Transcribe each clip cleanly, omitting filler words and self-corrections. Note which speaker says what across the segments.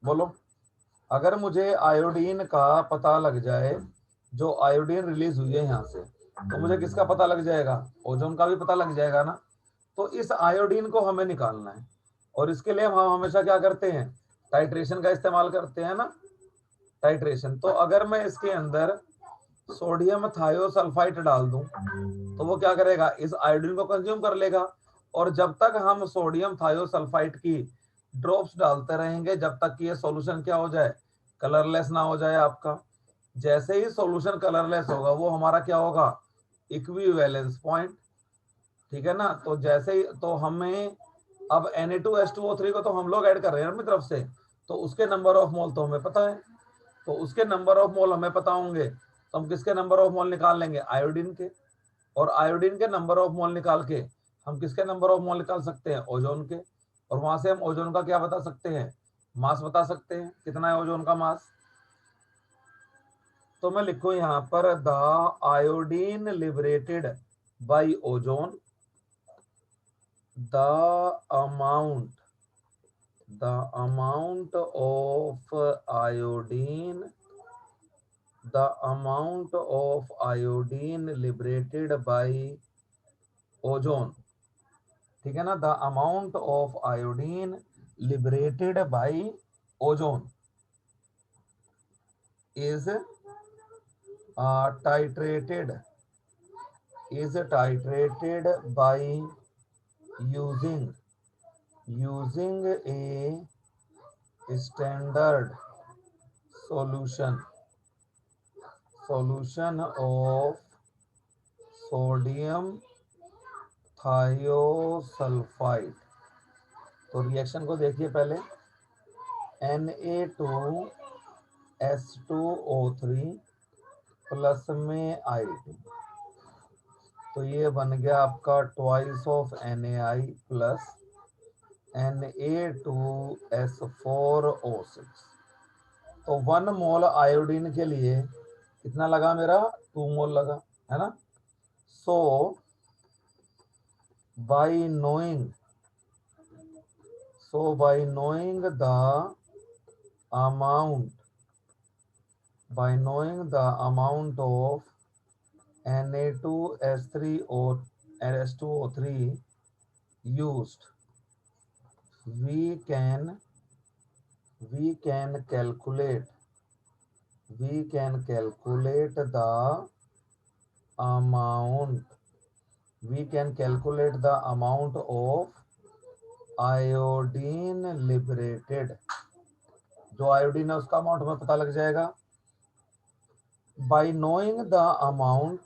Speaker 1: बोलो, अगर मुझे आयोडीन का पता लग जाए, जो आयोडीन रिलीज हुई है यहाँ से, तो मुझे किसका पता लग जाएगा? ओजोन का भी पता लग जाएगा ना। तो इस आयोडीन को हमें निकालना है, और इसके लिए हम हमेशा क्या करते हैं? टाइट्रेशन का इस्तेमाल करते हैं ना, टाइट्रेशन। तो अगर मैं इसके अंदर सोडियम थायोसल्फाइड डाल दूं, तो वो क्या करेगा? इस आयोडीन को कंज्यूम कर लेगा। और जब तक हम सोडियम थायोसल्फाइड की ड्रॉप्स डालते रहेंगे, जब तक कि ये सॉल्यूशन क्या हो जाए? कलरलेस ना हो जाए आपका। जैसे ही सॉल्यूशन कलरलेस होगा, वो हमारा क्या होगा? Equivalence point. ठीक है ना। तो जैसे ही तो हमें अब Na2H2O3 को तो हम लोग ऐड कर रहे हैं अपनी तरफ से, तो उसके नंबर ऑफ मोल तो हमें पता है। तो उसके नंबर ऑफ मोल हमें पता होंगे, तो हम किसके नंबर ऑफ मोल निकाल लेंगे? आयोडीन के। और आयोडीन के नंबर ऑफ मोल निकाल के हम किसके नंबर ऑफ मोल निकाल सकते हैं? ओजोन के। और वहां से हम ओजोन का क्या बता सकते हैं? मास बता सकते हैं, कितना है ओजोन का मास। तो मैं लिखूं यहां पर, the iodine liberated by ozone, the amount of iodine, the amount of iodine liberated by ozone, ठीक है ना। The amount of iodine liberated by ozone is titrated by using a standard solution of sodium thiosulphate. तो reaction को देखिए पहले, Na2S2O3 plus में I2, तो ये बन गया आपका twice of NaI plus Na2S4O6। तो 1 मोल आयोडीन के लिए कितना लगा मेरा? 2 मोल लगा, है ना। So by knowing the amount of Na2S3O3 used, we can calculate the amount of iodine liberated। जो आयोडीन है उसका अमाउंट हमें पता लग जाएगा। by knowing the amount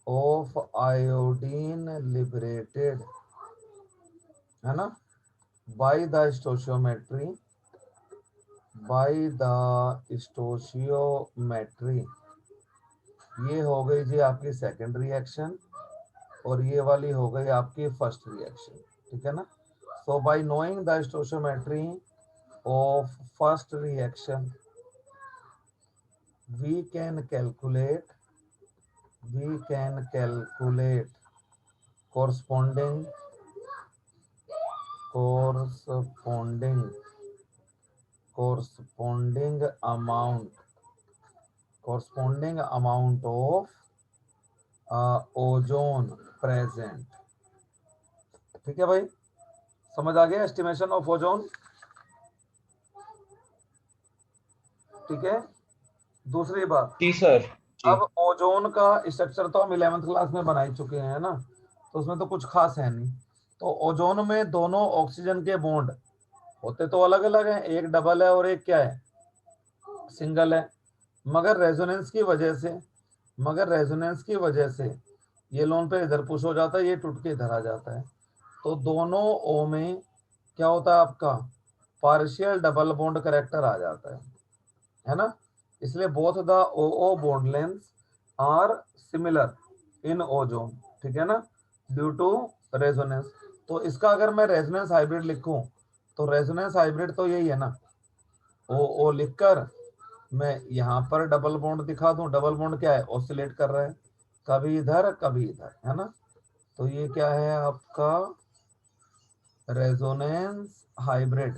Speaker 1: of iodine liberated, है ना, by the stoichiometry, ये हो गई जी आपकी सेकंड रिएक्शन, और ये वाली हो गई आपकी फर्स्ट रिएक्शन। ठीक है ना। So by knowing the stoichiometry of first reaction, we can calculate corresponding amount of ozone present. ठीक है भाई, समझ आ गया एस्टिमेशन ऑफ ओजोन। ठीक है। दूसरी बात,
Speaker 2: जी सर। जी।
Speaker 1: अब ओजोन का स्ट्रक्चर तो हम 11th क्लास में बना ही चुके हैं ना, तो उसमें तो कुछ खास है नहीं। तो ओजोन में दोनों ऑक्सीजन के बॉन्ड होते तो अलग अलग हैं, एक डबल है और एक क्या है? सिंगल है। मगर रेजोनेंस की वजह से ये लोन पे इधर पुश हो जाता है, ये टूट के इधर आ जाता है। तो दोनों ओ में क्या होता है आपका? पार्शियल डबल बॉन्ड करेक्टर आ जाता है ना। इसलिए both the O bond length are similar in ozone. ठीक है ना, ड्यू टू रेजोनेंस। तो इसका अगर मैं रेजोनेंस हाइब्रिड लिखूं, तो रेजोनेंस हाइब्रिड तो यही है ना, ओ लिखकर मैं यहाँ पर डबल बॉन्ड दिखा दूं। डबल बॉन्ड क्या है? ऑसिलेट कर रहा है, कभी इधर कभी इधर, है ना। तो ये क्या है आपका रेजोनेंस हाइब्रिड,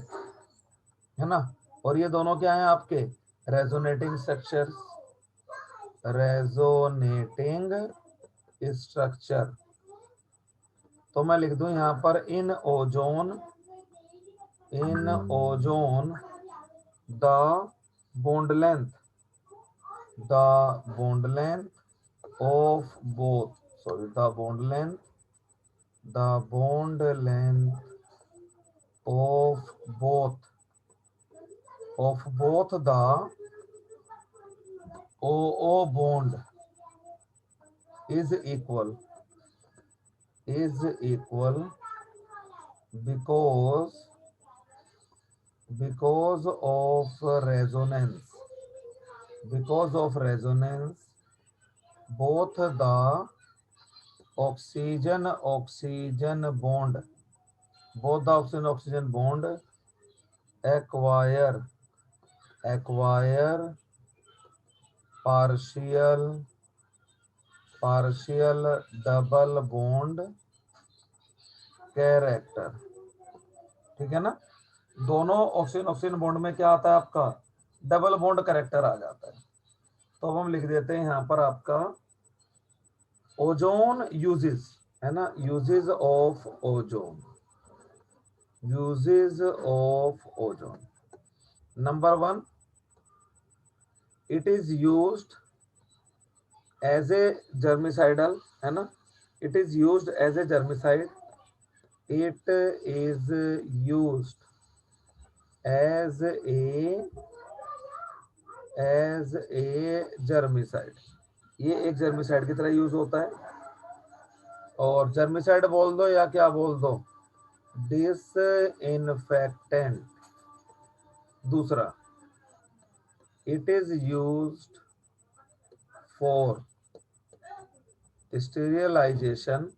Speaker 1: है ना। और ये दोनों क्या है आपके रेजोनेटिंग स्ट्रक्चर, रेजोनेटिंग स्ट्रक्चर। तो मैं लिख दूं यहां पर इन ozone the bond length of both, sorry, the bond length of both the OO bond is equal because of resonance both the oxygen bond acquire partial double bond character, ठीक है ना। दोनों ऑक्सीजन ऑक्सीजन बॉन्ड में क्या आता है आपका double bond character आ जाता है। तो अब हम लिख देते हैं यहाँ पर आपका ओजोन यूजेस, है ना, uses of ozone. Number 1, it is used as a germicidal, है ना, it is used as a germicide, it is used as a germicide, ये एक जर्मिसाइड की तरह यूज होता है। और जर्मिसाइड बोल दो या क्या बोल दो, डिसइंफेक्टेंट। दूसरा, it is used for sterilization,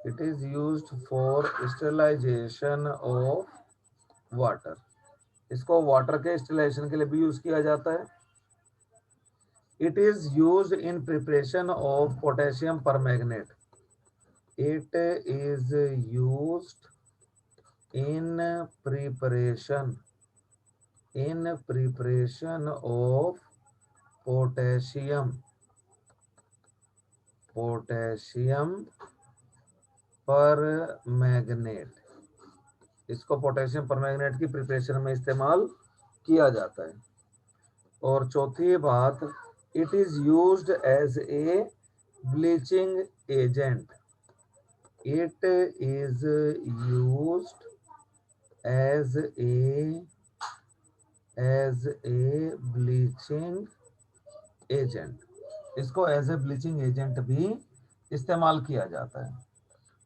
Speaker 1: it is used for sterilization of water, इसको वाटर के स्टेरिलाइजेशन के लिए भी यूज किया जाता है। It is used in preparation of potassium permanganate, it is used in preparation of potassium permanganate, इसको potassium permanganate की प्रिपरेशन में इस्तेमाल किया जाता है। और चौथी बात, it is used as a bleaching agent, it is used as a bleaching agent, इसको एज ए ब्लीचिंग एजेंट भी इस्तेमाल किया जाता है।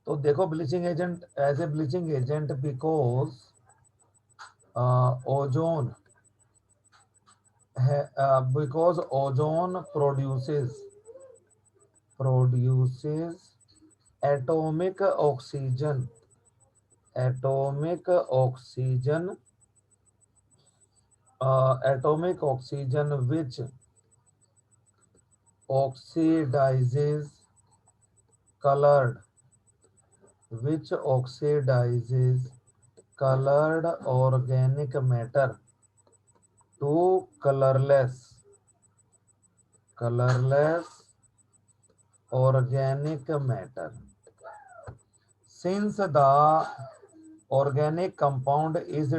Speaker 1: तो देखो bleaching agent, as a bleaching agent because ozone because ozone produces atomic oxygen which oxidizes colored organic matter to colorless organic matter. Since the organic compound is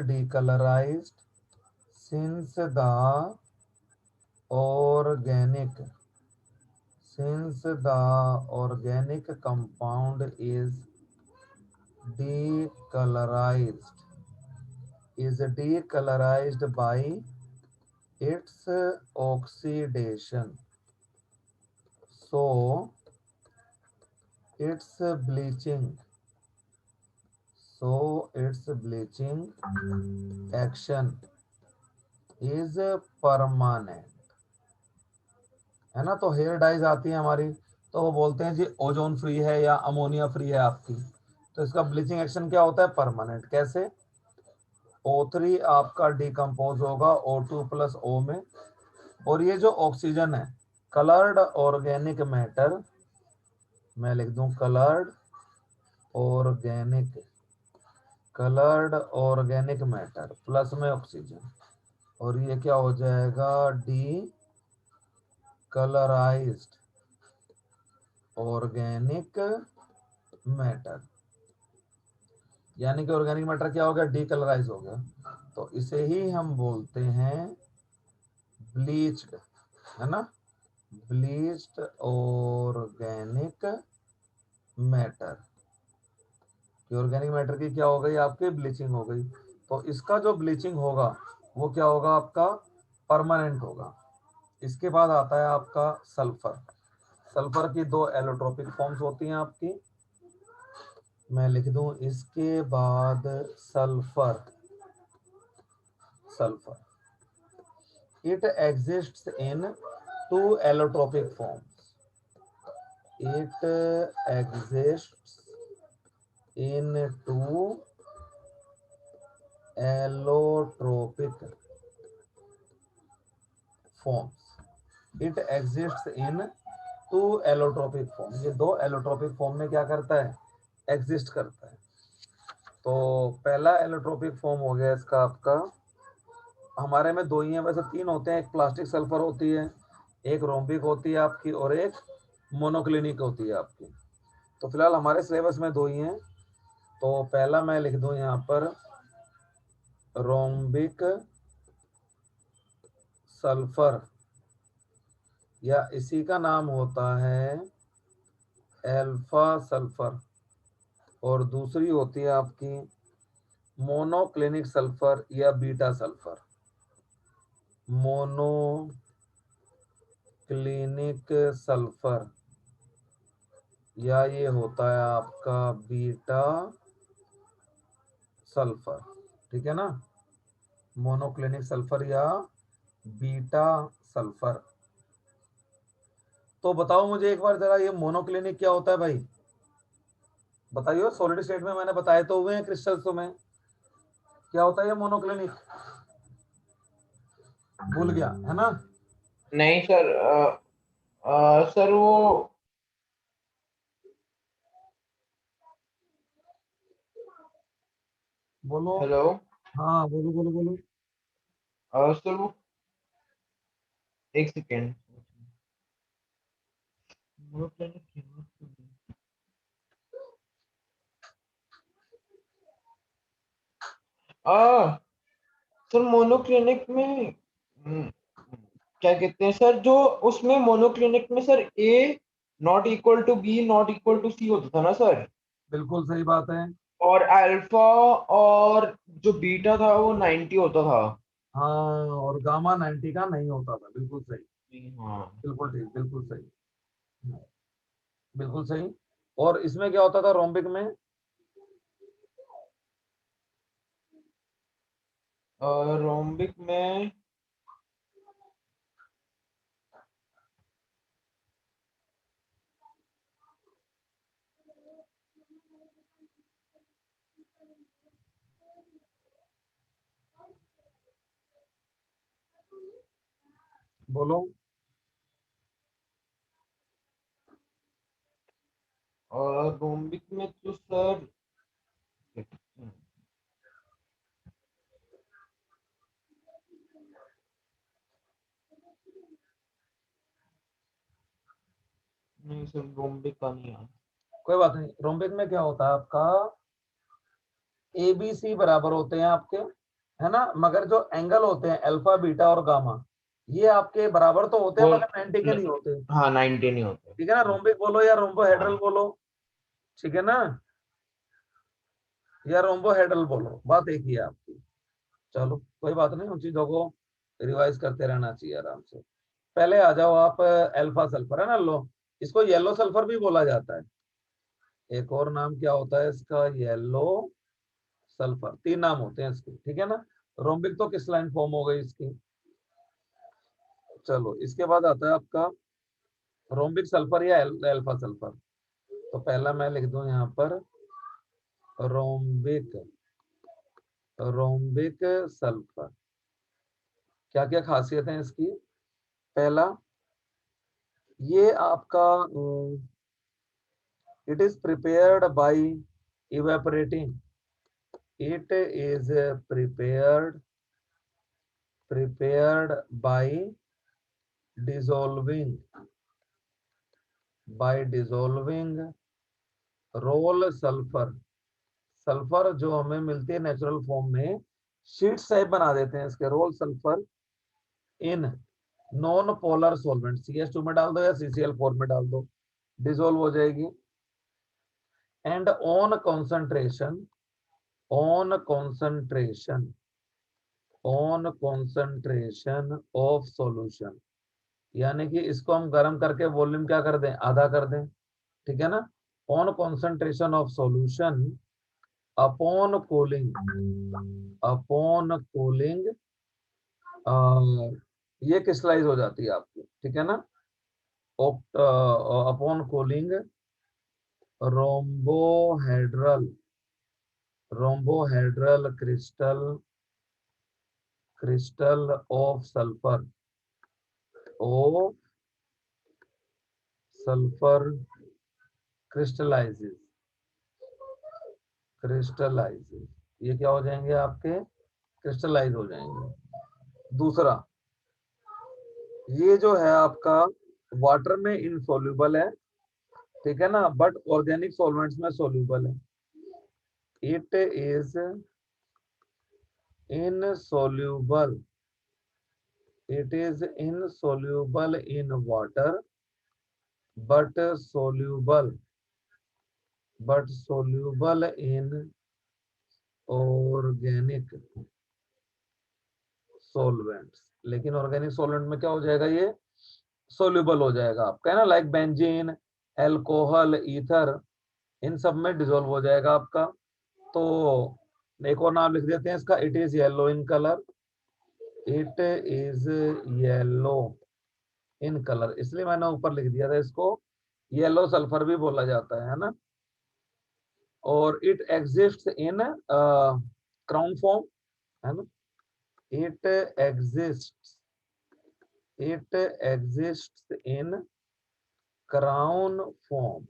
Speaker 1: decolorized, decolorized by its oxidation, so its bleaching action is permanent, है ना। तो hair dies आती है हमारी, तो वो बोलते हैं जी ओजोन फ्री है या अमोनिया फ्री है आपकी, तो इसका ब्लीचिंग एक्शन क्या होता है, परमानेंट। कैसे, O3 आपका डिकम्पोज होगा O2 प्लस O में, और ये जो ऑक्सीजन है कलर्ड ऑर्गेनिक मैटर मैं लिख दूं कलर्ड ऑर्गेनिक मैटर प्लस में ऑक्सीजन, और ये क्या हो जाएगा, डी कलराइज्ड ऑर्गेनिक मैटर, यानी कि ऑर्गेनिक मैटर क्या हो गया, डी कलराइज हो गया। तो इसे ही हम बोलते हैं ब्लीच्ड, है ना, bleached organic matter. Organic matter की क्या हो गई, आपकी ब्लीचिंग हो गई। तो इसका जो ब्लीचिंग होगा वो क्या होगा, आपका परमानेंट होगा। इसके बाद आता है आपका सल्फर। सल्फर की दो एलोट्रोपिक फॉर्म्स होती हैं आपकी, मैं लिख दूं इसके बाद sulphur. It exists in two allotropic forms, it exists in two allotropic forms, it exists in two allotropic form. ये दो एलोट्रोपिक फॉर्म में क्या करता है, एग्जिस्ट करता है। तो पहला एलोट्रोपिक फॉर्म हो गया इसका आपका, हमारे में दो ही हैं, वैसे तीन होते हैं, एक प्लास्टिक सल्फर होती है, एक रोम्बिक होती है आपकी, और एक मोनोक्लिनिक होती है आपकी। तो फिलहाल हमारे सिलेबस में दो ही हैं। तो पहला मैं लिख दूं यहाँ पर रोम्बिक सल्फर, या इसी का नाम होता है एल्फा सल्फर, और दूसरी होती है आपकी मोनोक्लिनिक सल्फर या बीटा सल्फर। मोनोक्लिनिक सल्फर या ये होता है आपका बीटा सल्फर, ठीक है ना, मोनोक्लिनिक सल्फर या बीटा सल्फर। तो बताओ मुझे एक बार जरा, ये मोनोक्लिनिक क्या होता है भाई, बताइए। सॉलिड स्टेट में मैंने बताए तो हुए हैं क्रिस्टल्स में, क्या होता है ये मोनोक्लिनिक, भूल गया है ना?
Speaker 2: नहीं सर, सर वो,
Speaker 1: बोलो।
Speaker 2: हेलो,
Speaker 1: हाँ बोलो बोलो बोलो।
Speaker 2: सर वो, एक सेकेंड। आ सर मोनोक्लिनिक में, क्या कहते हैं सर, जो उसमें मोनोक्लिनिक में sir a not equal to b not equal to c होता था ना सर,
Speaker 1: बिल्कुल सही बात है।
Speaker 2: और अल्फा और जो बीटा था वो 90 होता था।
Speaker 1: हाँ, और गामा 90 का नहीं होता था, बिल्कुल सही।
Speaker 2: हाँ,
Speaker 1: बिल्कुल ठीक, बिल्कुल सही। हाँ, बिल्कुल सही। और इसमें क्या होता था रोम्बिक में,
Speaker 2: रोम्बिक में,
Speaker 1: बोलो।
Speaker 2: और रोम्बिक में तो सर, नहीं सर रोम्बिक का नहीं है।
Speaker 1: कोई बात नहीं, रोम्बिक में क्या होता है आपका, ए बी सी बराबर होते हैं आपके, है ना, मगर जो एंगल होते हैं अल्फा बीटा और गामा, ये आपके बराबर तो होते हैं
Speaker 2: वो
Speaker 1: मगर 90 के नहीं होते।
Speaker 2: हाँ 90 नहीं होते।
Speaker 1: ठीक है ना, रोम्बिक बोलो या रोम्बोहेड्रल
Speaker 2: हाँ,
Speaker 1: बोलो, ठीक है ना, या रोम्बोहेड्रल बोलो, बात एक ही है आपकी। चलो कोई बात नहीं, उन चीजों को रिवाइज करते रहना चाहिए आराम से। पहले आ जाओ आप, अल्फा सल्फर है ना, लो, इसको येलो सल्फर भी बोला जाता है। एक और नाम क्या होता है इसका, येलो सल्फर, तीन नाम होते हैं इसके, ठीक है ना। रोम्बिक तो किस लाइन फॉर्म हो गई इसकी। चलो इसके बाद आता है आपका रोम्बिक सल्फर या अल्फा सल्फर। तो पहला मैं लिख दूं यहाँ पर रोम्बिक, रोम्बिक सल्फर। क्या क्या खासियत है इसकी, पहला, ये आपका it is prepared by evaporating, it is prepared dissolving by dissolving roll sulphur. Sulphur जो हमें मिलती है नेचुरल फॉर्म में, शीट्स टाइप बना देते हैं इसके, roll sulphur in non polar solvent, CH2 में डाल दो या CCl4 में डाल दो, डिसोल्व हो जाएगी। And on concentration of solution, यानी कि इसको हम गर्म करके वॉल्यूम क्या कर दें, आधा कर दें, ठीक है ना। On concentration of solution upon cooling ये क्रिस्टलाइज हो जाती है आपकी, ठीक है ना। Upon cooling rhombohedral crystal of sulphur crystallises, ये क्या हो जाएंगे आपके, क्रिस्टलाइज हो जाएंगे। दूसरा, ये जो है आपका वाटर में इनसोल्यूबल है, ठीक है ना, बट ऑर्गेनिक सॉल्वेंट्स में सोल्यूबल है। It is insoluble in water but soluble in organic solvents. लेकिन ऑर्गेनिक सॉल्वेंट में क्या हो जाएगा, ये सोल्यूबल हो जाएगा आपका, है ना, लाइक बेंजीन, एल्कोहल, ईथर, इन सब में डिसॉल्व हो जाएगा आपका। तो एक और नाम लिख देते हैं इसका, it is yellow in colour, it is yellow in colour, इसलिए मैंने ऊपर लिख दिया था इसको, येलो सल्फर भी बोला जाता है ना। और it exist in crown form, है ना, it exist in crown form.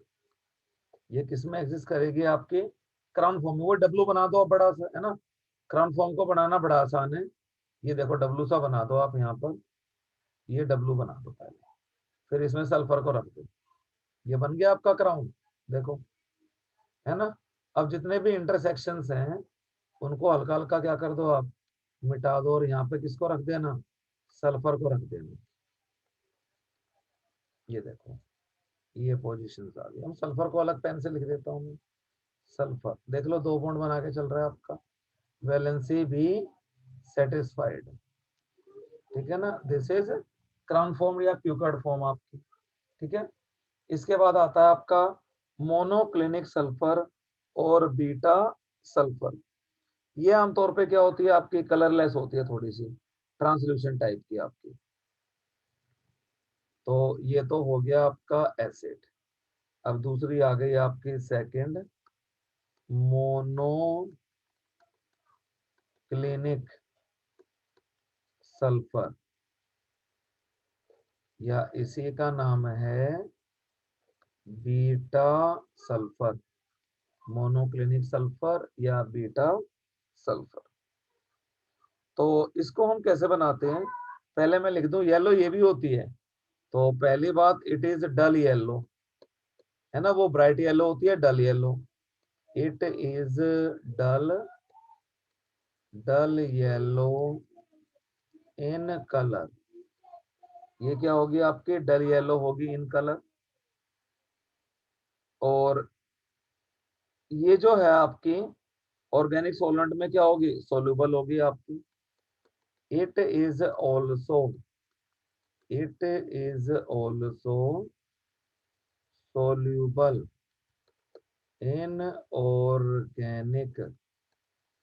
Speaker 1: ये किसमें एग्जिस्ट करेगी आपकी, क्राउन फॉर्म में। वो डब्लू बना दो आप बड़ा सा, है ना, क्राउन फॉर्म को बनाना बड़ा आसान है। ये देखो डब्लू सा बना दो आप यहाँ पर, ये डब्लू बना दो पहले, फिर इसमें सल्फर को रख दो, ये बन गया आपका क्राउन, देखो, है ना। अब जितने भी इंटरसेक्शंस हैं उनको हल्का हल्का क्या कर दो आप, मिटा दो, और यहाँ पे किसको रख देना, सल्फर को रख देना। ये देखो, ये पोजीशंस आ गई। हम सल्फर को अलग पेन से लिख देता हूँ मैं, सल्फर देख लो 2 बॉन्ड बना के चल रहा है आपका, वैलेंसी भी सेटिस्फाइड, ठीक है ना। दिस इज क्राउन फॉर्म या क्यूकर्ड फॉर्म आपकी, ठीक है। इसके बाद आता है आपका मोनोक्लिनिक सल्फर और बीटा सल्फर। ये आमतौर पे क्या होती है आपकी, कलरलेस होती है, थोड़ी सी ट्रांसल्यूशन टाइप की आपकी। तो ये तो हो गया आपका एसिड। अब दूसरी आ गई आपकी सेकंड, मोनोक्लिनिक सल्फर, या इसी का नाम है बीटा सल्फर, मोनोक्लिनिक सल्फर या बीटा सल्फर। तो इसको हम कैसे बनाते हैं, पहले मैं लिख दूं, येलो ये भी होती है। तो पहली बात, इट इज डल येलो, है ना, वो ब्राइट येलो होती है, dull yellow, it is dull yellow in colour, ये क्या होगी आपकी, डल येलो होगी इन कलर। और ये जो है आपकी ऑर्गेनिक सॉल्वेंट में क्या होगी, सोल्यूबल होगी आपकी। It is also soluble in organic.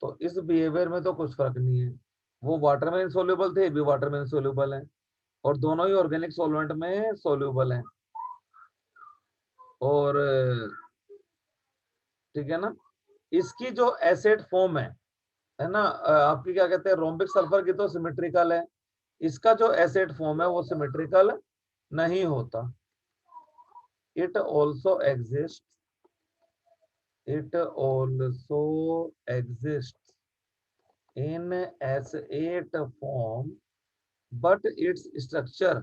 Speaker 1: तो इस बिहेवियर में तो कुछ फर्क नहीं है, वो वाटर में इनसोल्यूबल थे, भी वाटर में इनसोल्यूबल है, और दोनों ही ऑर्गेनिक सॉल्वेंट में सोल्यूबल हैं। और ठीक है ना, इसकी जो एसिड फॉर्म है ना, आपकी क्या कहते हैं, रोम्बिक सल्फर की तो सिमेट्रिकल है, इसका जो एसिड फॉर्म है वो सिमेट्रिकल नहीं होता। It also exist it also exists in S8 form but its structure,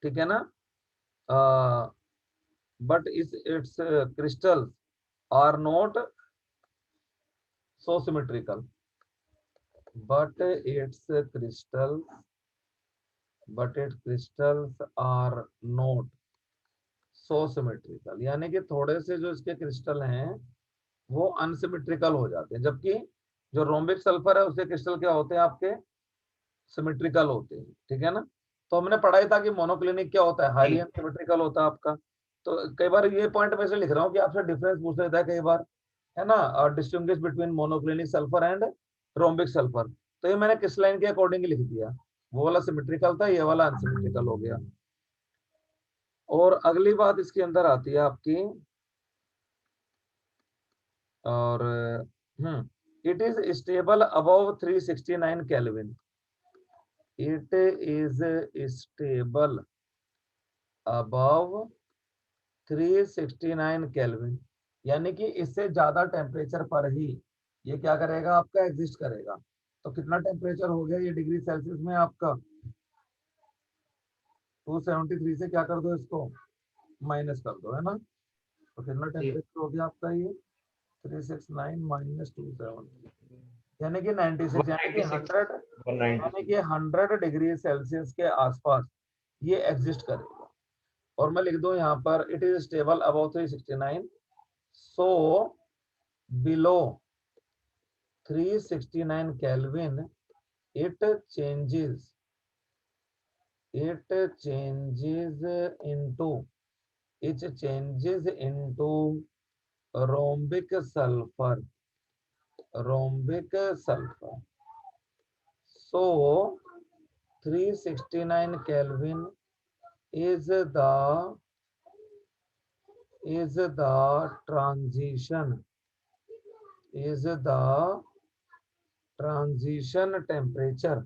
Speaker 1: ठीक है ना, but its crystals are not so symmetrical, but its crystals are not so symmetrical, यानी कि थोड़े से जो इसके क्रिस्टल हैं वो अनसिमेट्रिकल हो जाते हैं, जबकि जो रोम्बिक सल्फर है उसके क्रिस्टल क्या होते हैं, आपके सिमेट्रिकल होते हैं, ठीक है ना। तो हमने पढ़ा ही था कि मोनोक्लिनिक क्या होता है, हाईली अनसिमेट्रिकल होता है आपका। तो कई बार ये पॉइंट में से लिख रहा हूँ कि आपसे डिफरेंस पूछ लेता है कई बार, है ना, और distinguish between monoclinic sulphur and rhombic sulphur. तो ये मैंने किस लाइन के अकॉर्डिंग लिख दिया, वो वाला सिमेट्रिकल था, ये वाला अनसिमेट्रिकल हो गया। और अगली बात इसके अंदर आती है आपकी, और it is stable above 369 kelvin, it is stable above 369 kelvin, यानी कि इससे ज्यादा टेम्परेचर पर ही ये क्या करेगा, आपका एग्जिस्ट करेगा। तो कितना टेम्परेचर हो गया ये डिग्री सेल्सियस में आपका, 273 से क्या कर दो, इसको माइनस कर दो, है ना। तो कितना टेम्परेचर हो गया आपका ये, 369 माइनस 273, यानी कि 96, यानी कि 100 डिग्री सेल्सियस के आसपास ये एग्जिस्ट करेगा। और मैं लिख दूं यहाँ पर, it is stable above 369, so below 369 kelvin it changes into rhombic sulfur, so 369 kelvin is the transition temperature,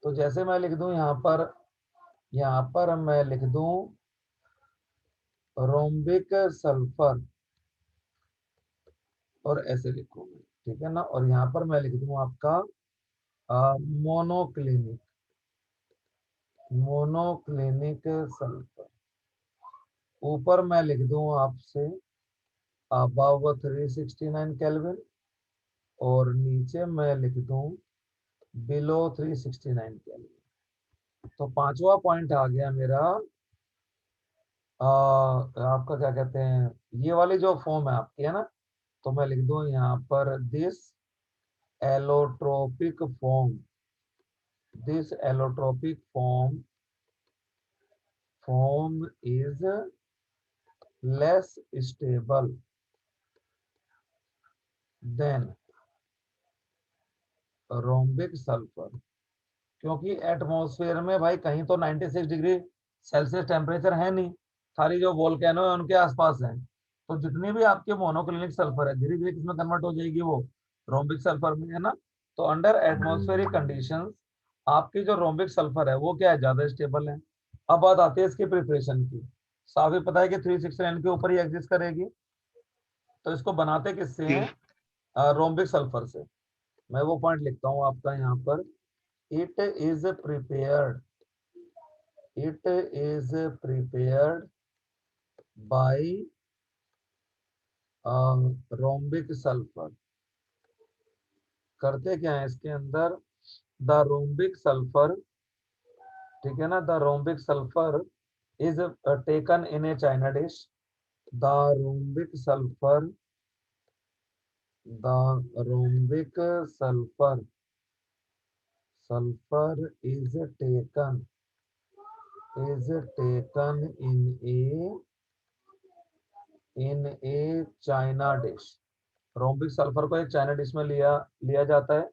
Speaker 1: तो जैसे मैं लिख दूं यहाँ पर मैं लिख दूं रोम्बिक सल्फर और ऐसे लिखूंगा, ठीक है ना। और यहाँ पर मैं लिख दूं आपका मोनोक्लिनिक सल्फर, ऊपर मैं लिख दूं आपसे अबव 369 केल्विन, और नीचे मैं लिख दूं बिलो 369 केल्विन। तो पांचवा पॉइंट आ गया मेरा, आपका क्या कहते हैं, ये वाली जो फॉर्म है आपकी, है ना। तो मैं लिख दूं यहाँ पर this allotropic form is less stable then rhombic sulphur, क्योंकि एटमॉस्फेयर में भाई कहीं तो 96 डिग्री सेल्सियस टेम्परेचर है नहीं, सारी जो वोल्केनो है उनके आसपास है। तो जितनी भी आपके मोनोक्लिनिक सल्फर है धीरे धीरे किसमें कन्वर्ट हो जाएगी, वो रोम्बिक सल्फर में, है ना। तो अंडर एटमॉस्फेरिक कंडीशंस आपकी जो रोम्बिक सल्फर है वो क्या है, ज्यादा स्टेबल है। अब बात आती है इसकी प्रिपरेशन की, साफ ही पता है कि 369 के ऊपर ही एग्जिस्ट करेगी। तो इसको बनाते किससे हैं, रोम्बिक सल्फर से। मैं वो पॉइंट लिखता हूँ आपका यहाँ पर, it is prepared by rhombic sulphur. करते क्या है इसके अंदर, द रोम्बिक सल्फर, ठीक है ना, the rhombic sulphur is taken in a china dish, the rhombic sulphur is taken in a china dish. Rhombic sulphur को एक चाइना डिश में लिया जाता है,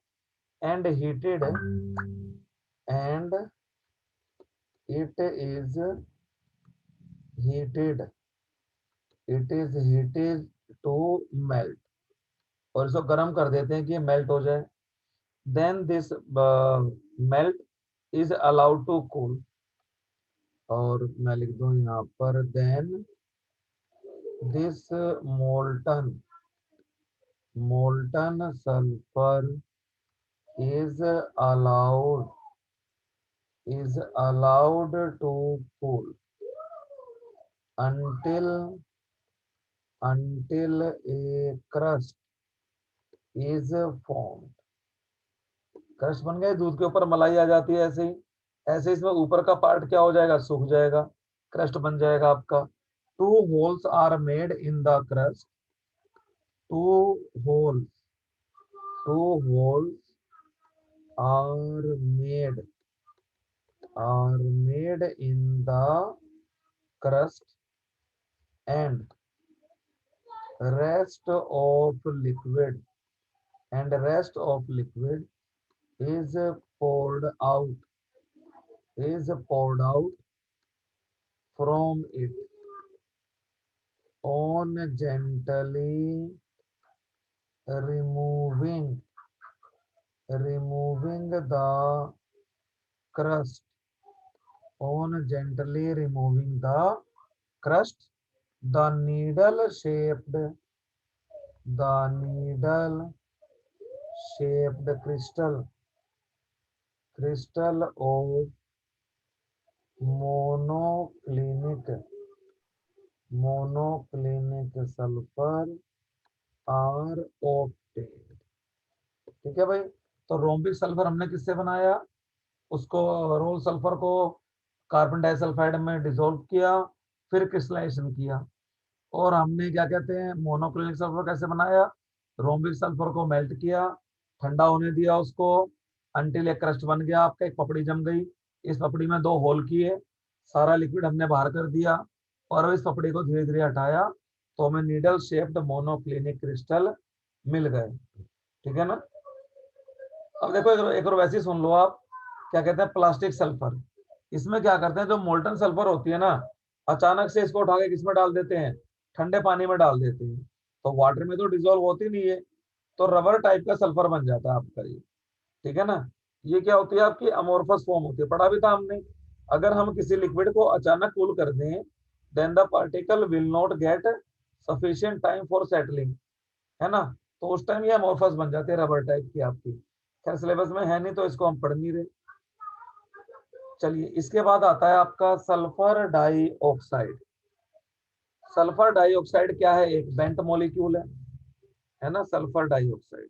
Speaker 1: and heated, and it is heated to melt, और इसको गर्म कर देते हैं कि ये मेल्ट हो जाए। Then this melt is allowed to cool, और मैं लिख दूं यहाँ पर, then this molten sulfur is allowed to cool until a crust is formed। Crust बन गए, दूध के ऊपर मलाई आ जाती है ऐसे ही इसमें ऊपर का पार्ट क्या हो जाएगा, सूख जाएगा, क्रस्ट बन जाएगा आपका। Two holes are made in the crust two holes two holes are made in the crust and rest of liquid rest of liquid is poured out from it on gently removing the crust the needle shaped crystal of monoclinic sulfur are obtained। ठीक है भाई। तो rhombic sulphur हमने किससे बनाया, उसको role sulphur को carbon disulphide में डिसोल्व किया, फिर क्रिस्टलाइजेशन किया। और हमने क्या कहते हैं, मोनोक्लिनिक सल्फर कैसे बनाया, रोम्बिक सल्फर को मेल्ट किया, ठंडा होने दिया उसको, अंटिल एक क्रस्ट बन गया आपका, एक पपड़ी जम गई। इस पपड़ी में 2 होल किए, सारा लिक्विड हमने बाहर कर दिया और इस पपड़ी को धीरे धीरे हटाया, तो हमें नीडल शेप्ड मोनोक्लिनिक क्रिस्टल मिल गए। ठीक है ना। अब देखो एक और वैसे ही सुन लो आप, क्या कहते हैं, प्लास्टिक सल्फर। इसमें क्या करते हैं, जो मोल्टन सल्फर होती है ना, अचानक से इसको उठा के किसमें डाल देते हैं, ठंडे पानी में डाल देते हैं, तो वाटर में तो डिजोल्व होती नहीं है, तो रबर टाइप का सल्फर बन जाता है आपका ये। ठीक है ना। ये क्या होती है आपकी, अमोर्फस फॉर्म होती है, पढ़ा भी था हमने। अगर हम किसी लिक्विड को अचानक कूल कर दें, then the particle will not get sufficient time for settling, है ना, तो उस टाइम ये अमोर्फस बन जाते हैं, रबर टाइप की आपकी। खैर सिलेबस में है नहीं तो इसको हम पढ़ नहीं रहे। चलिए इसके बाद आता है आपका सल्फर डाइऑक्साइड। सल्फर डाइऑक्साइड क्या है, एक बेंट मॉलिक्यूल है ना, सल्फर डाइऑक्साइड।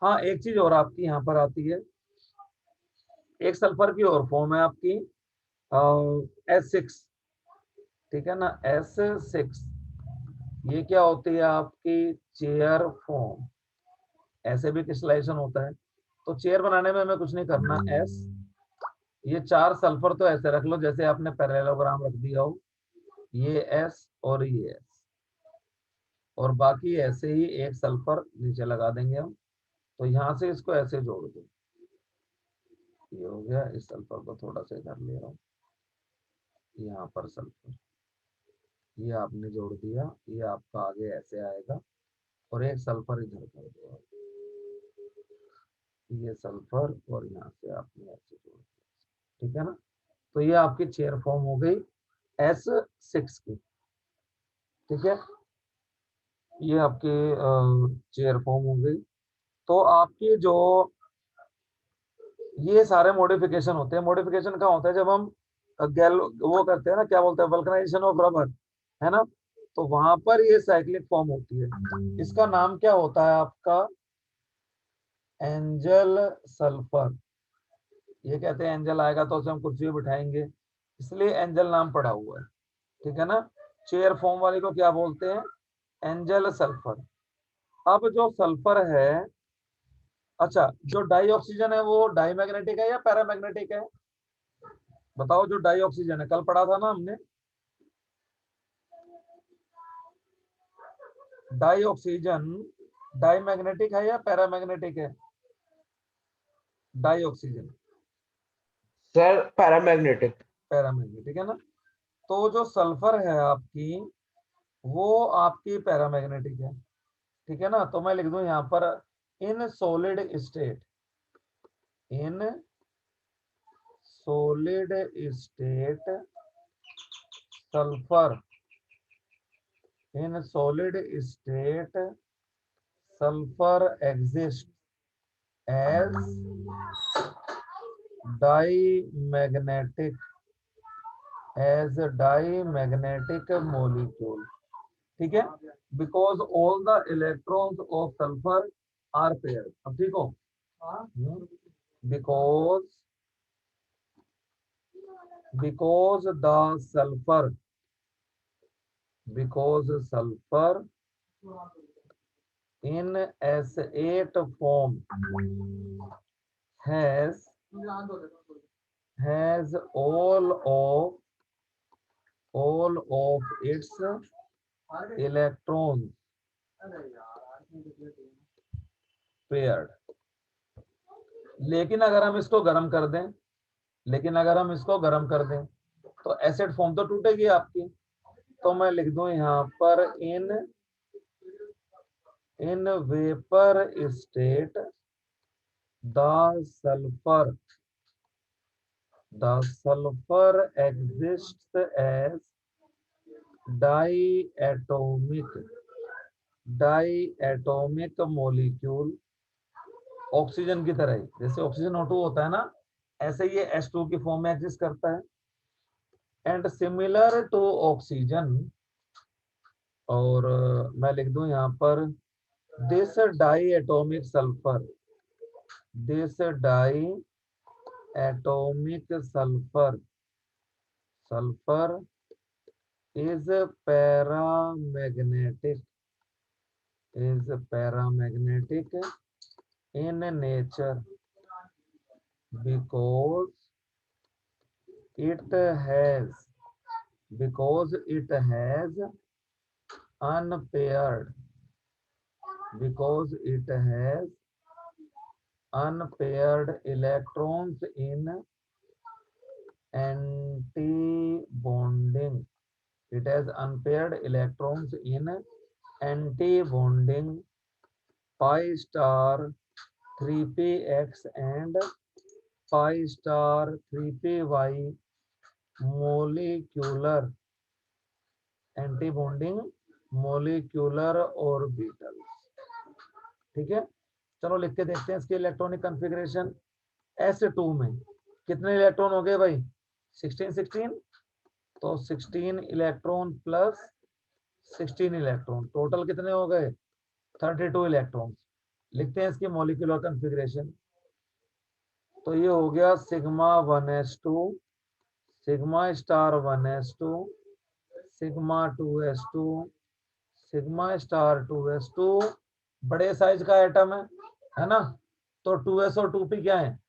Speaker 1: हाँ एक चीज और आपकी यहाँ पर आती है, एक सल्फर की और फॉर्म है आपकी S6। ठीक है ना, S6, ये क्या होती है आपकी, चेयर फॉर्म। ऐसे भी क्रिस्टलाइजेशन होता है, तो चेयर बनाने में हमें कुछ नहीं करना। S, ये 4 सल्फर तो ऐसे रख लो जैसे आपने पैरेललोग्राम रख दिया हो, ये S और ये S, और बाकी ऐसे ही एक सल्फर नीचे लगा देंगे हम। तो यहाँ से इसको ऐसे जोड़ दो, ये हो गया। इस सल्फर को थोड़ा सा इधर ले रहा हूँ, यहाँ पर सल्फर ये आपने जोड़ दिया, ये आपका आगे ऐसे आएगा, और एक सल्फर इधर कर दो, ये सल्फर, और यहाँ से आपने ऐसे जोड़ दिया। ठीक है ना। तो ये आपकी चेयर फॉर्म हो गई S6 की। ठीक है, ये आपके चेयर फॉर्म हो गई। तो आपकी जो ये सारे मॉडिफिकेशन होते हैं, मॉडिफिकेशन क्या होता है, जब हम गैल वो करते हैं ना, क्या बोलते हैं, वल्कनाइजेशन ऑफ रबर, है ना, तो वहां पर ये साइक्लिक फॉर्म होती है। इसका नाम क्या होता है आपका, एंजल सल्फर। ये कहते हैं एंजल आएगा तो उसे हम कुर्सी पे बिठाएंगे, इसलिए एंजल नाम पड़ा हुआ है। ठीक है ना। चेयर फॉर्म वाले को क्या बोलते हैं, एंजल सल्फर। अब जो सल्फर है, अच्छा जो डाई ऑक्सीजन है वो डाई मैग्नेटिक है या पैरामैग्नेटिक है, बताओ। जो डाई ऑक्सीजन है, कल पढ़ा था ना हमने, डाई ऑक्सीजन डाई मैग्नेटिक है या पैरामैग्नेटिक है, dioxygen
Speaker 2: sir paramagnetic.
Speaker 1: Paramagnetic है ना। तो जो सल्फर है आपकी, वो आपकी पैरामैग्नेटिक है। ठीक है ना। तो मैं लिख दूं यहाँ पर, in solid state, in solid state sulphur In solid state, sulfur exists as diamagnetic molecule. ठीक है, because all the electrons of sulfur are paired. अब ठीक हो, because the sulfur in S8 form has all of its electrons paired. लेकिन अगर हम इसको गर्म कर दें, तो एसिड फॉर्म तो टूटेगी आपकी। तो मैं लिख दूं यहाँ पर in vapour state the sulfur exists as diatomic molecule, oxygen की तरह ही। जैसे ऑक्सीजन O2 होता है ना, ऐसे ये H2 की फॉर्म में एग्जिस्ट करता है। एंड सिमिलर टू ऑक्सीजन, और मैं लिख दूं यहाँ पर this diatomic sulphur is paramagnetic in nature because it has unpaired electrons in anti-bonding. It has unpaired electrons in anti-bonding pi star 3px and pi star 3py molecular anti-bonding molecular orbitals. ठीक है, चलो लिख के देखते हैं इसकी electronic configuration. S2 में कितने इलेक्ट्रॉन हो गए भाई? 16 तो 16 इलेक्ट्रॉन प्लस 16 इलेक्ट्रॉन, टोटल कितने हो गए? 32 इलेक्ट्रॉन। लिखते हैं इसकी मॉलिक्यूलर कॉन्फ़िगरेशन। तो ये हो गया sigma 1s2, sigma star 1s2, sigma 2s2, sigma star 2s2। बड़े साइज का एटम है ना, तो 2s और 2p क्या है?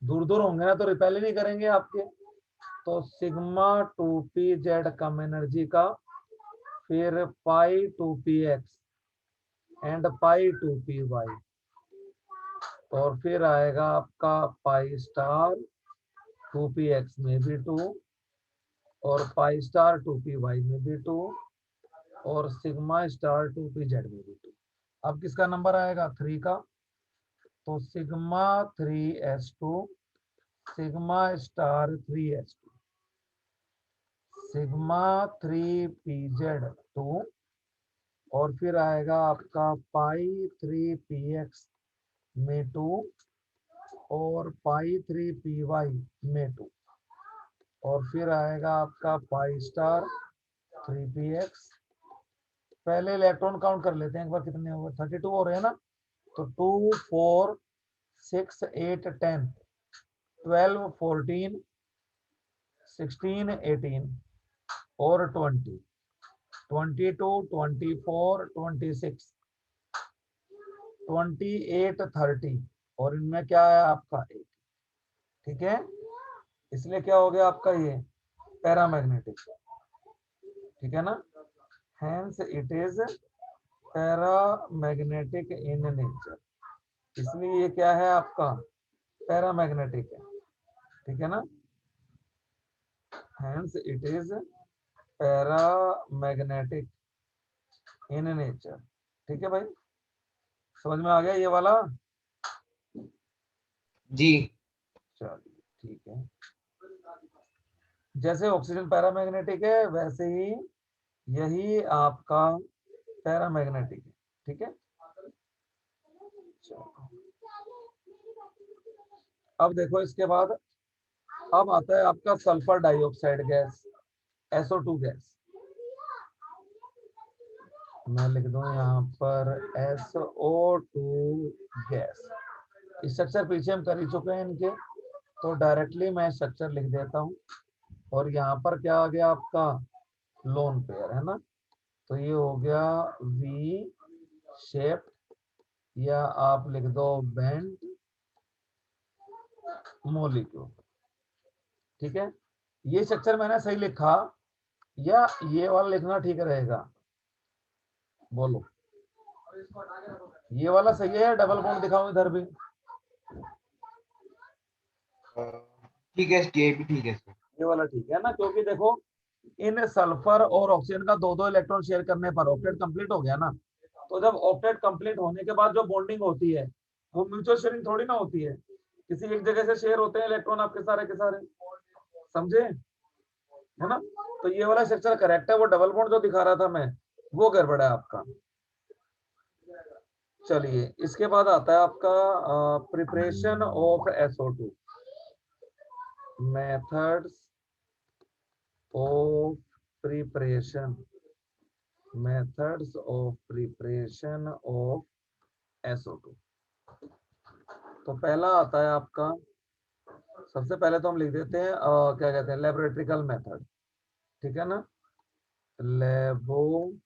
Speaker 1: दूर दूर होंगे ना, तो रिपेल ही नहीं करेंगे आपके। तो सिग्मा 2pz कम एनर्जी का, फिर पाई 2px एंड पाई 2py, और फिर आएगा आपका पाई स्टार 2px में भी 2, और पाई स्टार 2py में भी 2, और सिग्मा स्टार 2pz में भी 2। अब किसका नंबर आएगा? 3 का। तो sigma 3s2, sigma star 3s2, sigma 3pz2, और फिर आएगा आपका पाई 3px में 2, और पाई 3py में 2, और फिर आएगा आपका पाई स्टार 3px। पहले इलेक्ट्रॉन काउंट कर लेते हैं एक बार, कितने हो गए? 32 हो रहे हैं ना। तो 2 4 6 8 10 12 14 16 18 और 20 22 24 26 28 30, और इनमें क्या है आपका 1। ठीक है, इसलिए क्या हो गया आपका ये पैरामैग्नेटिक। ठीक है ना, hence it is paramagnetic in nature, इसलिए ये क्या है आपका? पैरामैग्नेटिक है। ठीक है ना, hence it is paramagnetic in nature. ठीक है भाई, समझ में आ गया ये वाला?
Speaker 2: जी
Speaker 1: चलिए ठीक है। जैसे ऑक्सीजन पैरामैग्नेटिक है, वैसे ही यही आपका पैरामैग्नेटिक है, ठीक है। अब देखो इसके बाद अब आता है आपका sulphur dioxide gas, SO2 gas. मैं लिख दूं यहाँ पर SO2 गैस। स्ट्रक्चर पीछे हम कर ही चुके हैं इनके, तो डायरेक्टली मैं स्ट्रक्चर लिख देता हूँ। और यहाँ पर क्या आ गया आपका लोन पेयर, है ना। तो ये हो गया V शेप, या आप लिख दो बेंड मोलिक्यूल, ठीक है। ये स्ट्रक्चर मैंने सही लिखा या ये वाला लिखना ठीक रहेगा, बोलो। ये वाला सही है, डबल बॉन्ड दिखाऊं इधर भी?
Speaker 2: ठीक है, ये भी ठीक है सर।
Speaker 1: ये वाला ठीक है ना, क्योंकि देखो इन सल्फर और ऑक्सीजन का दो दो इलेक्ट्रॉन शेयर करने पर ऑक्टेट कंप्लीट हो गया ना। तो जब ऑक्टेट कंप्लीट होने के बाद जो बॉन्डिंग होती है वो म्यूचुअल शेयरिंग थोड़ी ना होती है, किसी एक जगह से शेयर होते हैं इलेक्ट्रॉन आपके सारे के सारे, समझे, है ना। तो ये वाला स्ट्रक्चर करेक्ट है, वो डबल बॉन्ड जो दिखा रहा था मैं वो गड़बड़ है आपका। चलिए इसके बाद आता है आपका preparation of SO2, methods of preparation, methods of preparation of SO2। तो पहला आता है आपका, सबसे पहले तो हम लिख देते हैं क्या कहते हैं, लेबोरेटरिकल मेथड, ठीक है ना। लेबोरेटरिकल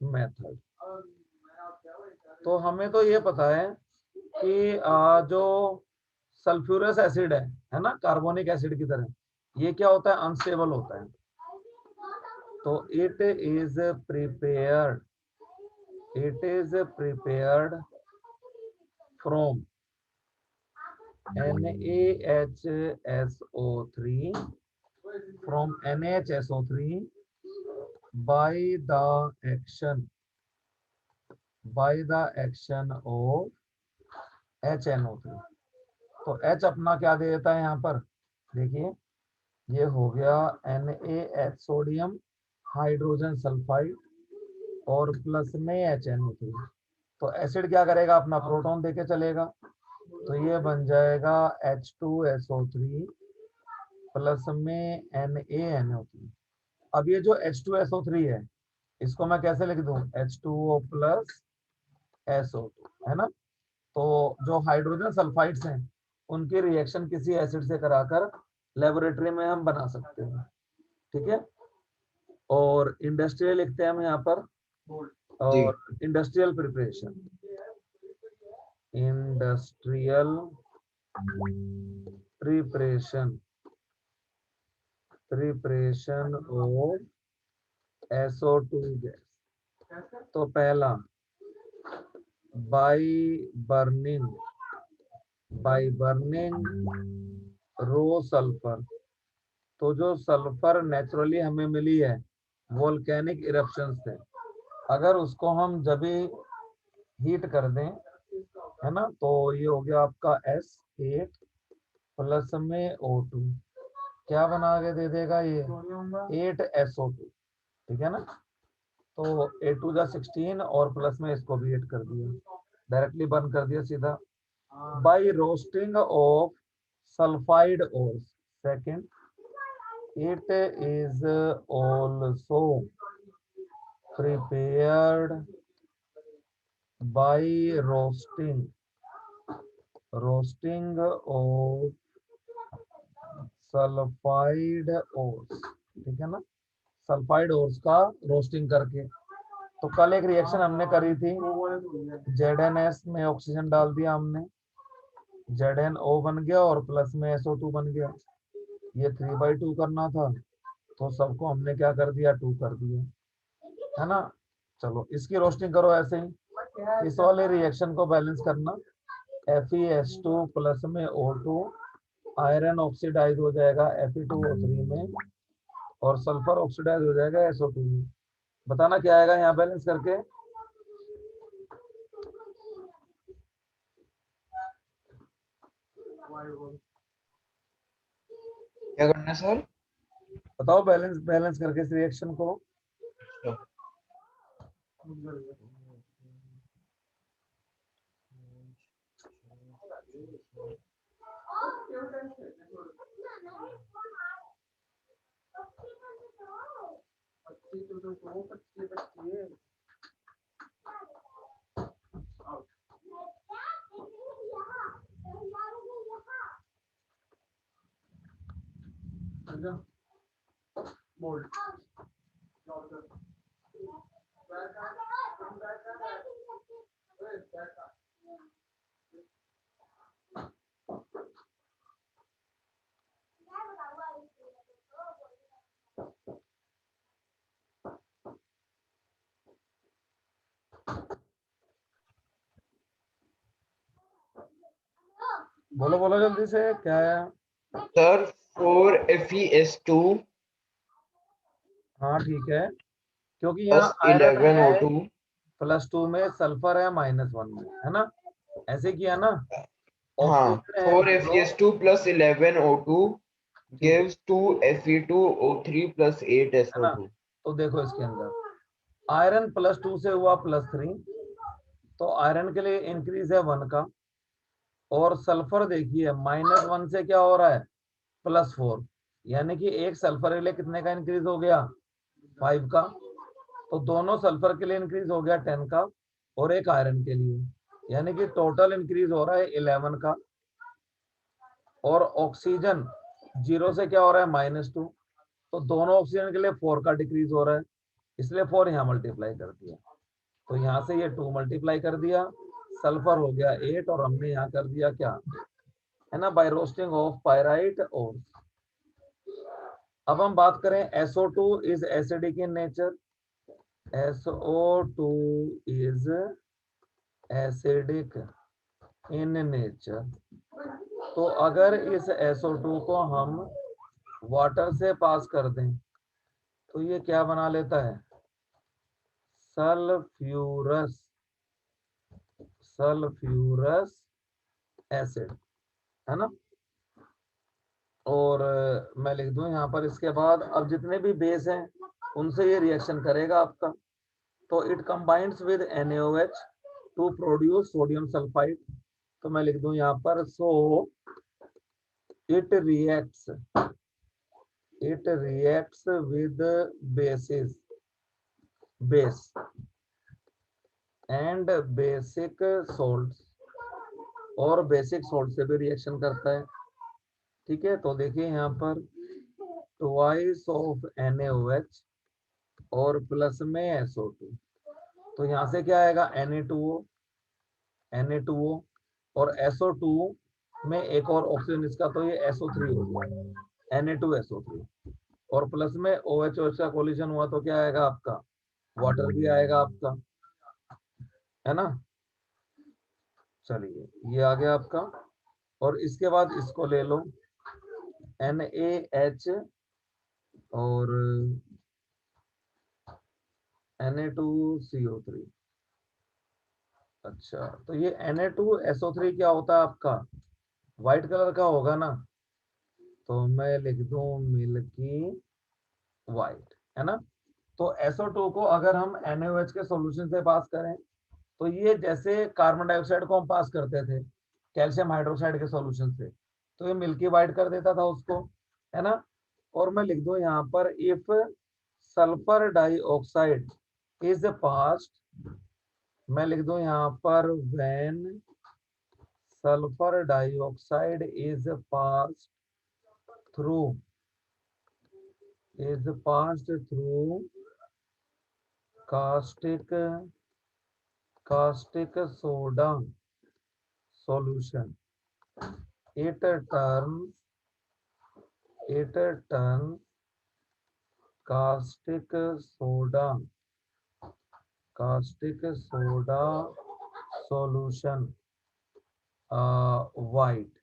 Speaker 1: मेथड। तो हमें तो ये पता है कि जो सल्फ्यूरस एसिड है ना, कार्बोनिक एसिड की तरह, ये क्या होता है, अनस्टेबल होता है। तो it is prepared, it is prepared from NaHSO3, from NaHSO3 by the action of HNO3। तो H अपना क्या दे देता है यहाँ पर, देखिए ये हो गया NaH सोडियम हाइड्रोजन सल्फाइड और प्लस में HNO3। तो एसिड क्या करेगा, अपना प्रोटॉन देके चलेगा, तो ये बन जाएगा H2SO3 प्लस में NaNO3। अब ये जो H2SO3 है इसको मैं कैसे लिख दूं, H2O प्लस SO2, है ना। तो जो हाइड्रोजन सल्फाइड्स हैं उनकी रिएक्शन किसी एसिड से कराकर लेबोरेटरी में हम बना सकते हैं, ठीक है। और इंडस्ट्रियल लिखते हैं हम यहाँ पर,
Speaker 2: जी।
Speaker 1: और industrial preparation, industrial preparation, preparation of SO2 gas. तो पहला by burning, by burning raw sulphur. तो जो सल्फर नेचुरली हमें मिली है वोल्केनिक इरप्शन से, अगर उसको हम जब हीट कर दें, है ना, तो ये हो गया आपका S8 प्लस में O2, क्या बना के दे देगा ये 8SO2, ठीक है ना। तो 8 2 16 और प्लस में इसको भी 8 कर दिया, डायरेक्टली बर्न कर दिया सीधा। By roasting of sulphide ores, second, it is also prepared by roasting of sulphide ores, ठीक है ना, सल्फाइड ओर्स का रोस्टिंग करके। तो कल एक रिएक्शन हमने करी थी, ZnS में ऑक्सीजन डाल दिया हमने, ZnO बन गया और प्लस में SO2 बन गया। ये 3/2 करना था, तो सबको हमने क्या कर दिया, 2 कर दिया, है ना। चलो इसकी रोस्टिंग करो ऐसे ही, इस वाले रिएक्शन को बैलेंस करना, FeS2 प्लस में O2, आयरन ऑक्सीडाइज हो जाएगा Fe2O3 में, और सल्फर ऑक्सीडाइज हो जाएगा SO2 में। बताना क्या आएगा यहाँ बैलेंस करके,
Speaker 2: क्या करना है सर?
Speaker 1: बताओ बैलेंस बैलेंस करके इस रिएक्शन को। बोलो बोलो जल्दी से, क्या है?
Speaker 2: सर 4FeS2
Speaker 1: हाँ ठीक है, क्योंकि
Speaker 2: प्लस
Speaker 1: यहाँ आयरन है
Speaker 2: 11O2।
Speaker 1: +2 में, सल्फर है -1 में, है ना? ऐसे किया ना।
Speaker 2: हाँ,
Speaker 1: ऑक्सीजन है 0।
Speaker 2: 4FeS2 प्लस 11O2
Speaker 1: ठीक है
Speaker 2: gives 2Fe2O3 प्लस
Speaker 1: है ना?
Speaker 2: 8SO2।
Speaker 1: तो देखो इसके अंदर आयरन +2 से हुआ +3, तो आयरन के लिए इंक्रीज है 1 का। और सल्फर देखिए -1 से क्या हो रहा है, +4, यानी कि एक सल्फर के लिए कितने का इंक्रीज हो गया, 5 का। तो दोनों सल्फर के लिए इंक्रीज हो गया 10 का, और एक आयरन के लिए, यानी कि टोटल इंक्रीज हो रहा है 11 का। और ऑक्सीजन 0 से क्या हो रहा है, -2, तो दोनों ऑक्सीजन के लिए 4 का डिक्रीज हो रहा है, इसलिए 4 यहाँ मल्टीप्लाई कर दिया। तो यहाँ से ये 2 मल्टीप्लाई कर दिया, सल्फर हो गया 8, और हमने यहाँ कर दिया क्या, है ना, बाय रोस्टिंग ऑफ पायराइट और। अब हम बात करें SO2 is acidic in nature. SO2 is acidic in nature. तो अगर इस SO2 को हम वाटर से पास कर दें तो ये क्या बना लेता है, सल्फ्यूरस सल्फ्यूरस एसिड, है ना? और मैं लिख दूं यहाँ पर इसके बाद, अब जितने भी बेस हैं उनसे ये रिएक्शन करेगा आपका। तो it combines with NaOH to produce sodium sulphide. तो मैं लिख दूं यहाँ पर, so it reacts with basis base and basic salt, और बेसिक सोल्ट से भी रिएक्शन करता है। ठीक है, तो देखिए यहाँ पर ट्वाइस ऑफ NaOH और प्लस में SO2, तो यहाँ से क्या आएगा, Na2O और SO2 में एक और ऑक्सीजन इसका, तो ये SO3 हो गया, Na2SO3, और प्लस में OH का कोलिजन हुआ तो क्या आएगा आपका, वाटर भी आएगा आपका, है ना? चलिए ये आ गया आपका। और इसके बाद इसको ले लो, NaH और Na2CO3। अच्छा, तो ये Na2SO3 क्या होता है आपका, व्हाइट कलर का होगा ना, तो मैं लिख दूं मिल्की व्हाइट, है ना? तो SO2 को अगर हम NaOH के सॉल्यूशन से पास करें तो ये जैसे कार्बन डाइऑक्साइड को हम पास करते थे कैल्शियम हाइड्रोक्साइड के सॉल्यूशन से, तो ये मिल्की व्हाइट कर देता था उसको, है ना? और मैं लिख दूं यहाँ पर, if sulphur dioxide is passed, मैं लिख दूं यहाँ पर, when sulphur dioxide is passed through caustic soda solution, it turns caustic soda solution white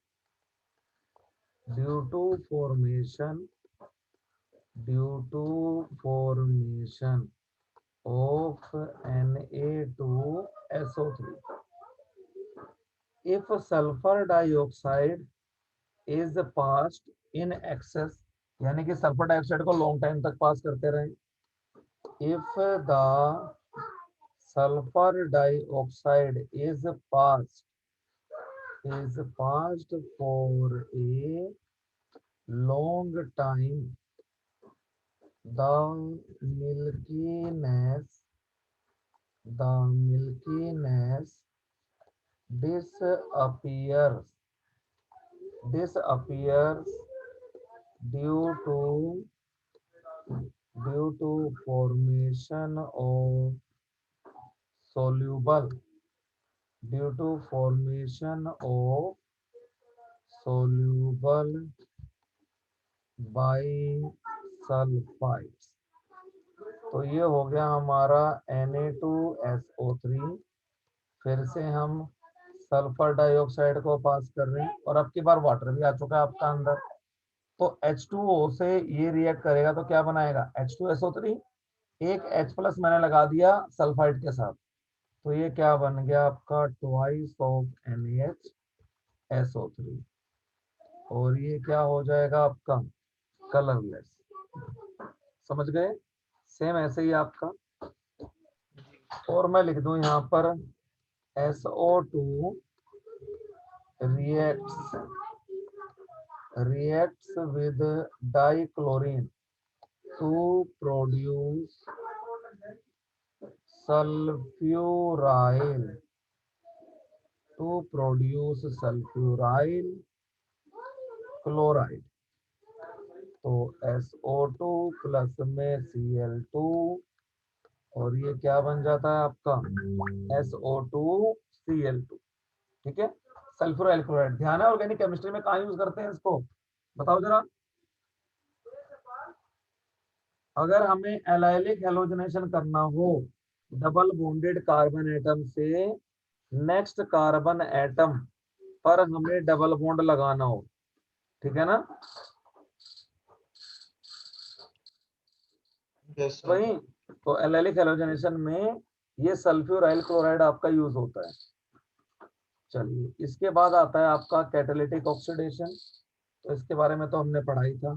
Speaker 1: due to formation of Na2SO3. If sulfur dioxide is passed in excess, यानी कि sulphur dioxide को long time तक पास करते रहे। If the sulfur dioxide is passed for a long time, the milkiness the milkiness disappears due to formation of soluble due to formation of soluble bisulfides। तो ये हो गया हमारा Na2SO3। फिर से हम सल्फर डाइऑक्साइड को पास कर रहे हैं और अब की बार वाटर भी आ चुका है आपका अंदर। तो H2O से ये रिएक्ट करेगा तो क्या बनाएगा, H2SO3। एक H+ मैंने लगा दिया सल्फाइड के साथ, तो ये क्या बन गया आपका, ट्वाइस ऑफ NaHSO3। और ये क्या हो जाएगा आपका, कलरलेस। समझ गए? सेम ऐसे ही आपका। और मैं लिख दूं यहाँ पर SO2 reacts with dichlorine to produce sulfuryl chloride। तो SO2 प्लस में Cl2 और ये क्या बन जाता है आपका, SO2Cl2। ठीक है, सल्फ्यूराइल क्लोराइड। ध्यान है ऑर्गेनिक केमिस्ट्री में कहाँ यूज करते हैं इसको, बताओ जरा। अगर हमें एलाइलिक हैलोजनेशन करना हो डबल बॉन्डेड कार्बन एटम से नेक्स्ट कार्बन एटम पर हमें डबल बॉन्ड लगाना हो, ठीक है ना
Speaker 2: यस सर।
Speaker 1: वही। तो एलाइलिक हैलोजनेशन में ये सल्फ्यूराइल क्लोराइड आपका यूज होता है। चलिए, इसके बाद आता है आपका कैटालिटिक ऑक्सीडेशन। तो इसके बारे में तो हमने पढ़ा ही था।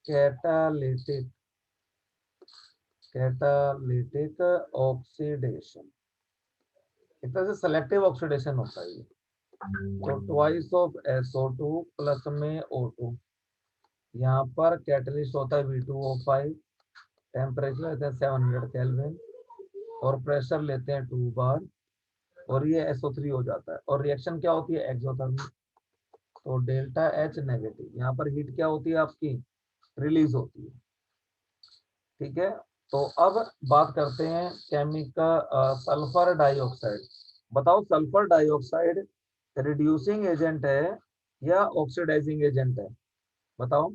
Speaker 1: कैटालिटिक ऑक्सीडेशन एक तरह से सेलेक्टिव ऑक्सीडेशन होता है ये। तो ट्वाइस ऑफ SO2 प्लस में O2, यहाँ पर कैटलिस्ट होता है V2O5, टेम्परेचर लेते हैं 700 केल्विन और प्रेशर लेते हैं 2 बार, और ये SO3 हो जाता है। और रिएक्शन क्या होती है, एक्सोथर्मिक। तो डेल्टा H नेगेटिव, यहाँ पर हीट क्या होती है आपकी, रिलीज होती है। ठीक है, तो अब बात करते हैं केमिकल सल्फर डाइऑक्साइड। बताओ सल्फर डाइऑक्साइड रिड्यूसिंग एजेंट है या ऑक्सीडाइजिंग एजेंट है, बताओ।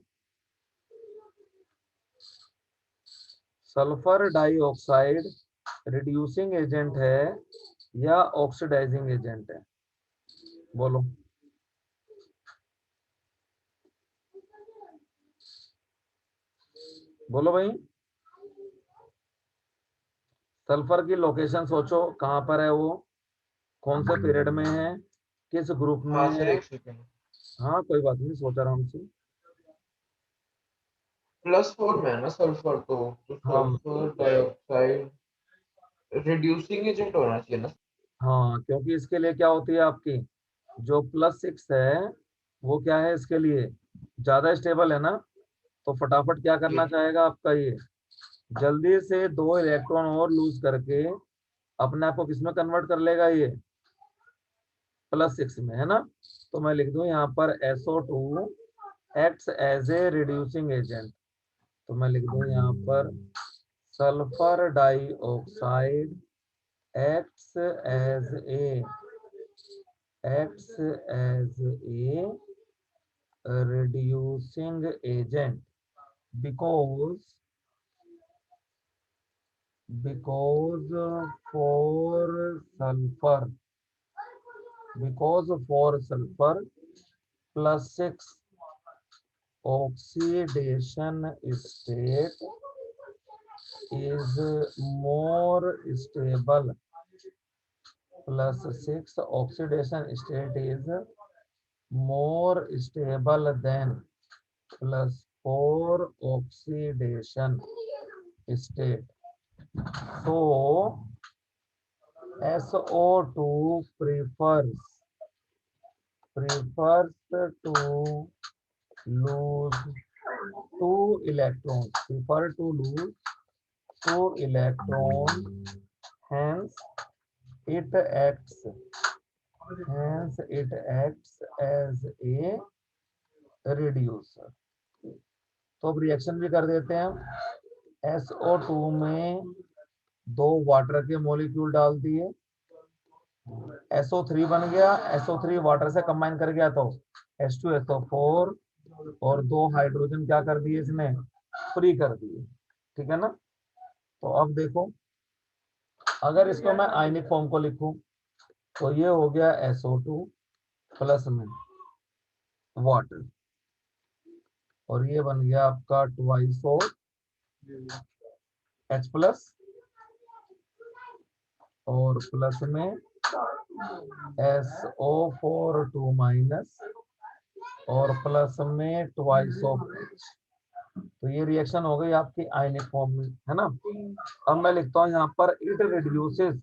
Speaker 1: सल्फर डाइऑक्साइड रिड्यूसिंग एजेंट है या ऑक्सीडाइजिंग एजेंट है, बोलो। बोलो भाई, सल्फर की लोकेशन सोचो कहाँ पर है वो, कौन से पीरियड में है, किस ग्रुप में
Speaker 2: हाँ सर
Speaker 1: है।
Speaker 2: एक सेकेंड।
Speaker 1: हाँ कोई बात नहीं, सोच आराम से।
Speaker 2: +4 में है ना सल्फर, तो
Speaker 1: हाँ
Speaker 2: सल्फर डाइऑक्साइड रिड्यूसिंग एजेंट होना चाहिए ना।
Speaker 1: हाँ, क्योंकि इसके लिए क्या होती है आपकी, जो +6 है वो क्या है इसके लिए, ज्यादा स्टेबल है ना। तो फटाफट क्या करना
Speaker 2: जी।
Speaker 1: चाहेगा आपका ये, जल्दी से 2 इलेक्ट्रॉन और लूज करके अपने आप को किसमें कन्वर्ट कर लेगा ये, +6 में, है ना। तो मैं लिख दूं यहाँ पर SO2 acts as a reducing agent. तो मैं लिख दूं यहाँ पर sulphur dioxide acts as a acts as a reducing agent because because for sulfur for sulfur +6 oxidation state is more stable, +6 oxidation state is more stable than for oxidation state. So SO2 prefers to lose 2 electrons, hence it acts as a reducer. तो अब reaction भी कर देते हैं। SO2 में 2 water के molecule डाल दिए, SO3 बन गया, SO3 वाटर से कंबाइन कर गया तो H2SO4 और 2 हाइड्रोजन क्या कर दिए इसने, फ्री कर दिए, ठीक है ना। तो अब देखो, अगर इसको मैं आयनिक फॉर्म को लिखूं तो ये हो गया SO2 प्लस में वाटर, और ये बन गया आपका ट्वाइस ऑफ H प्लस और प्लस में SO4 2 माइनस और प्लस में ट्वाइस ऑफ H। तो ये रिएक्शन हो गई आपकी आयनिक फॉर्म में, है ना। अब मैं लिखता हूं यहाँ पर it reduces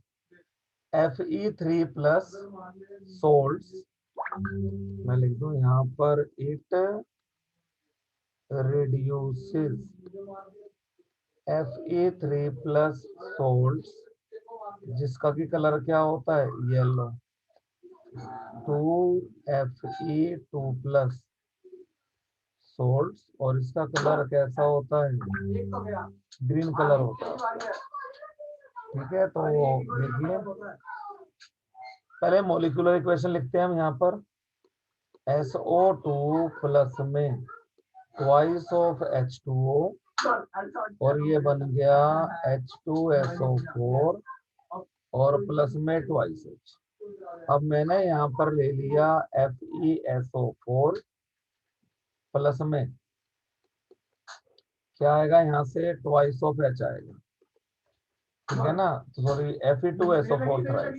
Speaker 1: Fe3 plus salts, मैं लिख दूं यहाँ पर it reduces Fe3 plus salts, जिसका की कलर क्या होता है, yellow, to Fe2 plus salts, और इसका कलर कैसा होता है, ग्रीन कलर होता है, ठीक है। तो देखिए, पहले मॉलिक्यूलर इक्वेशन लिखते हैं हम यहाँ पर, SO2 प्लस में ट्वाइस ऑफ H2O और ये बन गया H2SO4 और प्लस में ट्वाइस H। अब मैंने यहाँ पर ले लिया FeSO4 प्लस में क्या आएगा, यहाँ से ट्वाइस ऑफ H आएगा, ठीक है ना। तो sorry, Fe2SO4 thrice,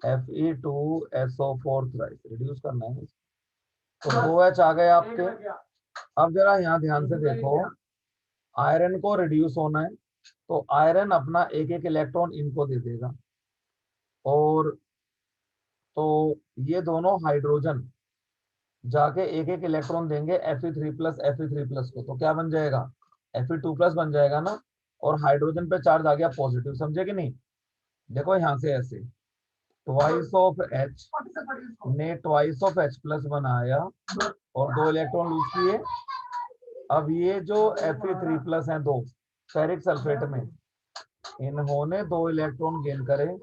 Speaker 1: Fe2SO4 thrice reduce करना है, तो 2H आ गए आपके। अब जरा यहाँ ध्यान से देखो, आयरन को रिड्यूस होना है तो आयरन अपना एक एक इलेक्ट्रॉन इनको दे देगा, और तो ये दोनों हाइड्रोजन जाके एक एक इलेक्ट्रॉन देंगे Fe3 प्लस को, तो क्या बन जाएगा, Fe2 प्लस बन जाएगा ना, और हाइड्रोजन पे चार्ज आ गया पॉजिटिव, समझे कि नहीं। देखो यहाँ से ऐसे ट्वाइस ऑफ H ने ट्वाइस ऑफ H प्लस बनाया और 2 इलेक्ट्रॉन लूज किए। अब ये जो Fe3 प्लस है 2 फेरिक सल्फेट में, इन्होंने 2 इलेक्ट्रॉन गेन करे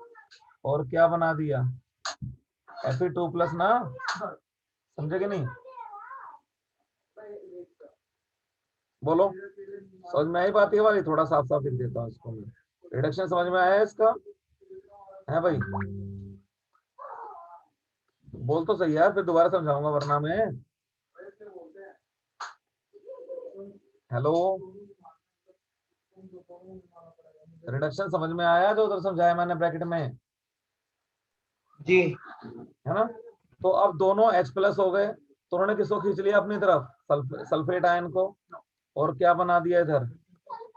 Speaker 1: और क्या बना दिया, Fe2 प्लस ना, समझे कि नहीं, बोलो, समझ में आई बात ये वाली, थोड़ा साफ साफ लिख देता हूँ इसको मैं, रिडक्शन समझ में आया इसका, है भाई, बोल तो सही यार, फिर दोबारा समझाऊंगा वरना मैं, हेलो, रिडक्शन समझ में आया जो उधर समझाया मैंने ब्रैकेट में,
Speaker 2: जी,
Speaker 1: है ना। तो अब दोनों H प्लस हो गए, तो उन्होंने किसको खींच लिया अपनी तरफ, सल्फेट आयन को, और क्या बना दिया इधर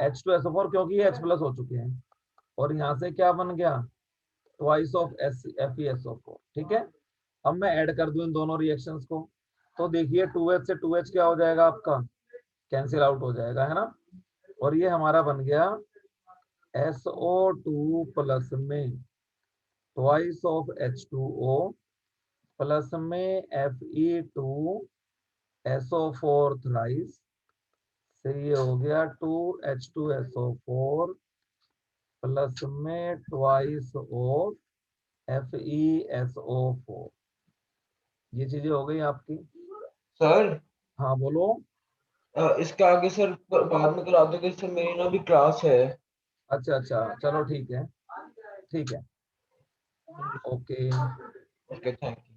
Speaker 1: H2SO4, क्योंकि ये H प्लस हो चुके हैं, और यहाँ से क्या बन गया, ट्वाइस ऑफ FeSO4, ठीक है। अब मैं ऐड कर दूं इन दोनों रिएक्शंस को, तो देखिए 2H से 2H क्या हो जाएगा आपका, कैंसिल आउट हो जाएगा, है ना। और ये हमारा बन गया SO2 प्लस में ट्वाइस ऑफ H2O प्लस में Fe2SO4 थ्राइस, से ये हो गया 2H2SO4 प्लस में ट्वाइस ऑफ FeSO4। ये चीजें हो गई आपकी।
Speaker 2: सर
Speaker 1: हाँ बोलो।
Speaker 2: इसका आगे सर बाद में करा दोगे सर, मेरी ना अभी क्लास है।
Speaker 1: अच्छा अच्छा, चलो ठीक है, ठीक है, ओके।
Speaker 2: Okay, thank you.